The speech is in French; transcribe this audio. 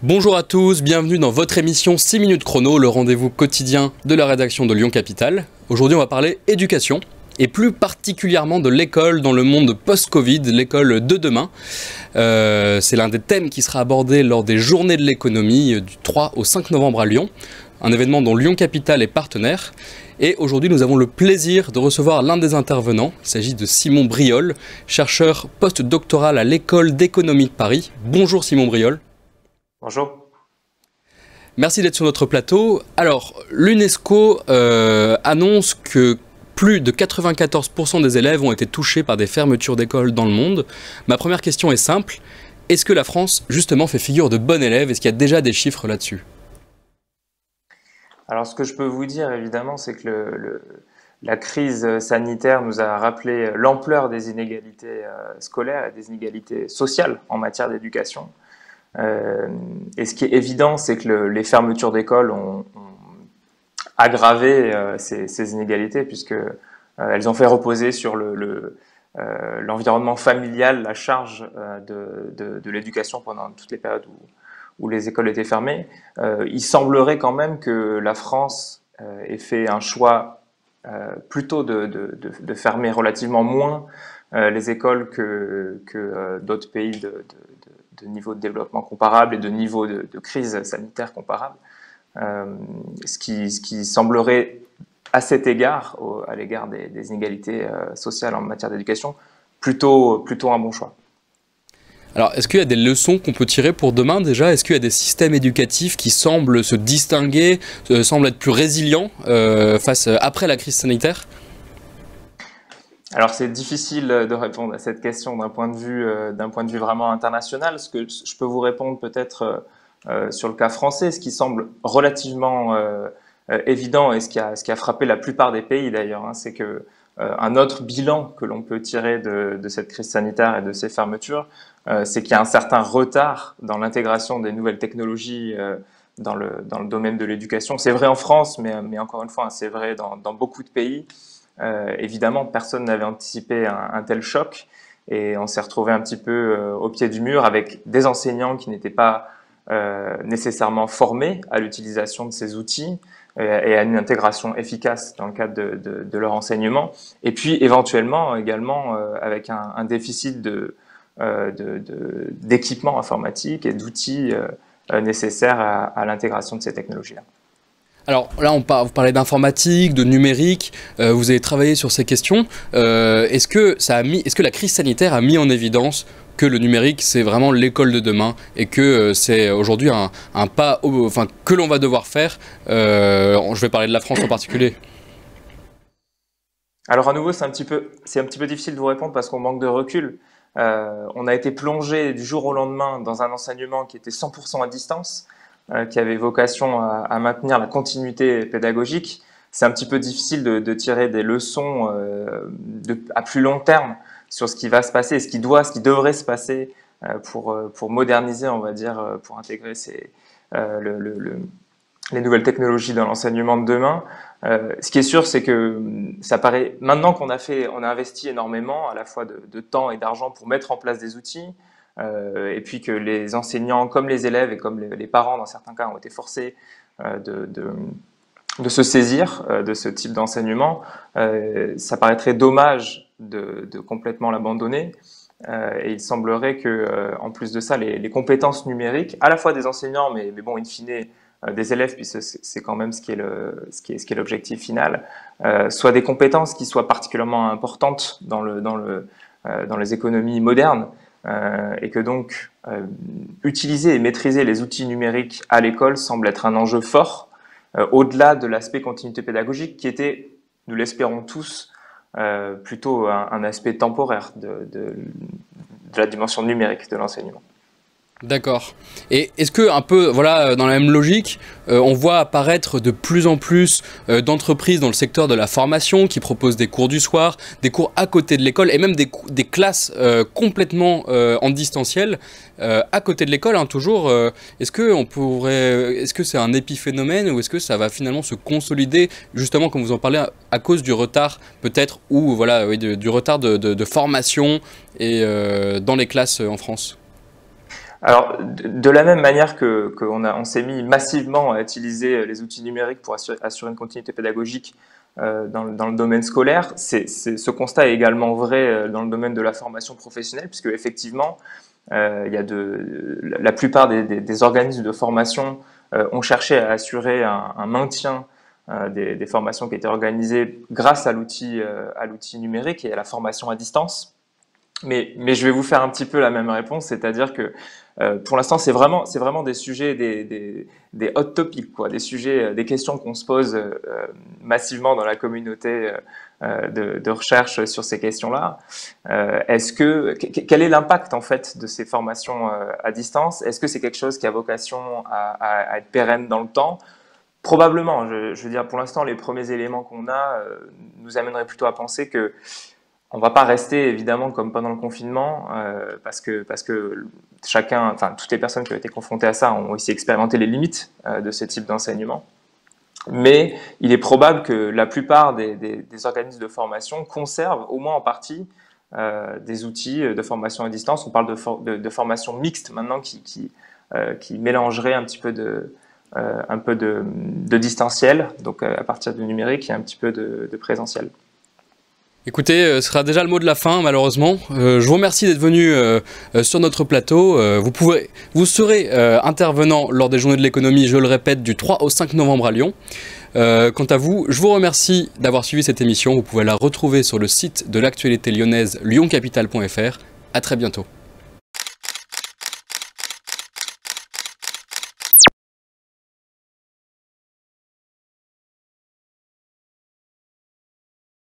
Bonjour à tous, bienvenue dans votre émission 6 minutes chrono, le rendez-vous quotidien de la rédaction de Lyon Capitale. Aujourd'hui on va parler éducation, et plus particulièrement de l'école dans le monde post-Covid, l'école de demain. C'est l'un des thèmes qui sera abordé lors des Journées de l'économie du 3 au 5 novembre à Lyon, un événement dont Lyon Capitale est partenaire. Et aujourd'hui nous avons le plaisir de recevoir l'un des intervenants, il s'agit de Simon Briol, chercheur post-doctoral à l'École d'économie de Paris. Bonjour Simon Briol. Bonjour. Merci d'être sur notre plateau. Alors, l'UNESCO annonce que plus de 94% des élèves ont été touchés par des fermetures d'écoles dans le monde. Ma première question est simple. Est-ce que la France, justement, fait figure de bon élève? Est-ce qu'il y a déjà des chiffres là-dessus? Alors, ce que je peux vous dire, évidemment, c'est que la crise sanitaire nous a rappelé l'ampleur des inégalités scolaires et des inégalités sociales en matière d'éducation. Et ce qui est évident, c'est que les fermetures d'écoles ont aggravé ces inégalités, puisque elles ont fait reposer sur l'environnement familial la charge de l'éducation pendant toutes les périodes où les écoles étaient fermées. Il semblerait quand même que la France ait fait un choix plutôt de fermer relativement moins les écoles que d'autres pays de niveau de développement comparable et de niveau de crise sanitaire comparable. Ce qui semblerait, à cet égard, à l'égard des inégalités sociales en matière d'éducation, plutôt un bon choix. Alors, est-ce qu'il y a des leçons qu'on peut tirer pour demain déjà? Est-ce qu'il y a des systèmes éducatifs qui semblent se distinguer, semblent être plus résilients après la crise sanitaire? Alors c'est difficile de répondre à cette question d'un point de vue vraiment international. Ce que je peux vous répondre peut-être sur le cas français, ce qui semble relativement évident et ce qui a frappé la plupart des pays d'ailleurs, c'est que un autre bilan que l'on peut tirer de cette crise sanitaire et de ces fermetures, c'est qu'il y a un certain retard dans l'intégration des nouvelles technologies dans le domaine de l'éducation. C'est vrai en France, mais encore une fois, c'est vrai dans beaucoup de pays. Évidemment, personne n'avait anticipé un tel choc et on s'est retrouvé un petit peu au pied du mur avec des enseignants qui n'étaient pas nécessairement formés à l'utilisation de ces outils et à une intégration efficace dans le cadre de leur enseignement, et puis éventuellement également avec un déficit d'équipement informatique et d'outils nécessaires à l'intégration de ces technologies-là. Alors là, vous parlez d'informatique, de numérique, vous avez travaillé sur ces questions. Est-ce que la crise sanitaire a mis en évidence que le numérique, c'est vraiment l'école de demain et que c'est aujourd'hui un pas que l'on va devoir faire? Je vais parler de la France en particulier. Alors à nouveau, c'est un petit peu difficile de vous répondre parce qu'on manque de recul. On a été plongé du jour au lendemain dans un enseignement qui était 100% à distance, qui avait vocation à maintenir la continuité pédagogique. C'est un petit peu difficile de tirer des leçons à plus long terme sur ce qui va se passer, ce qui devrait se passer pour moderniser, on va dire, pour intégrer les nouvelles technologies dans l'enseignement de demain. Ce qui est sûr, c'est que ça paraît, maintenant qu'on a investi énormément, à la fois de temps et d'argent pour mettre en place des outils, et puis que les enseignants, comme les élèves et comme les parents, dans certains cas, ont été forcés de se saisir de ce type d'enseignement, ça paraîtrait dommage de complètement l'abandonner. Et il semblerait que, en plus de ça, les compétences numériques, à la fois des enseignants, mais bon, in fine, des élèves, puisque c'est quand même ce qui est l'objectif final, soient des compétences qui soient particulièrement importantes dans les économies modernes. Et que donc utiliser et maîtriser les outils numériques à l'école semble être un enjeu fort, au-delà de l'aspect continuité pédagogique qui était, nous l'espérons tous, plutôt un aspect temporaire de la dimension numérique de l'enseignement. D'accord. Et est-ce que, un peu, voilà, dans la même logique, on voit apparaître de plus en plus d'entreprises dans le secteur de la formation qui proposent des cours du soir, des cours à côté de l'école et même des classes complètement en distanciel à côté de l'école, hein, toujours. Est-ce que c'est un épiphénomène ou est-ce que ça va finalement se consolider, justement, comme vous en parlez, à cause du retard peut-être, ou voilà, oui, du retard de formation et dans les classes en France? Alors, de la même manière qu'on s'est mis massivement à utiliser les outils numériques pour assurer une continuité pédagogique dans le domaine scolaire, ce constat est également vrai dans le domaine de la formation professionnelle, puisque effectivement, la plupart des organismes de formation ont cherché à assurer un maintien des formations qui étaient organisées grâce à l'outil numérique et à la formation à distance. Mais je vais vous faire un petit peu la même réponse, c'est-à-dire que pour l'instant, c'est vraiment des sujets, des hot topics, quoi, des sujets, des questions qu'on se pose massivement dans la communauté de recherche sur ces questions-là. Quel est l'impact en fait de ces formations à distance? Est-ce que c'est quelque chose qui a vocation à être pérenne dans le temps? Probablement. Je veux dire, pour l'instant, les premiers éléments qu'on a nous amèneraient plutôt à penser que on va pas rester évidemment comme pendant le confinement parce que toutes les personnes qui ont été confrontées à ça ont aussi expérimenté les limites de ce type d'enseignement. Mais il est probable que la plupart des organismes de formation conservent au moins en partie des outils de formation à distance. On parle de formation mixte maintenant qui mélangerait un petit peu de distanciel, donc à partir du numérique et un petit peu de présentiel. Écoutez, ce sera déjà le mot de la fin, malheureusement. Je vous remercie d'être venu sur notre plateau. Vous serez intervenant lors des Journées de l'économie, je le répète, du 3 au 5 novembre à Lyon. Quant à vous, je vous remercie d'avoir suivi cette émission. Vous pouvez la retrouver sur le site de l'actualité lyonnaise lyoncapital.fr. À très bientôt.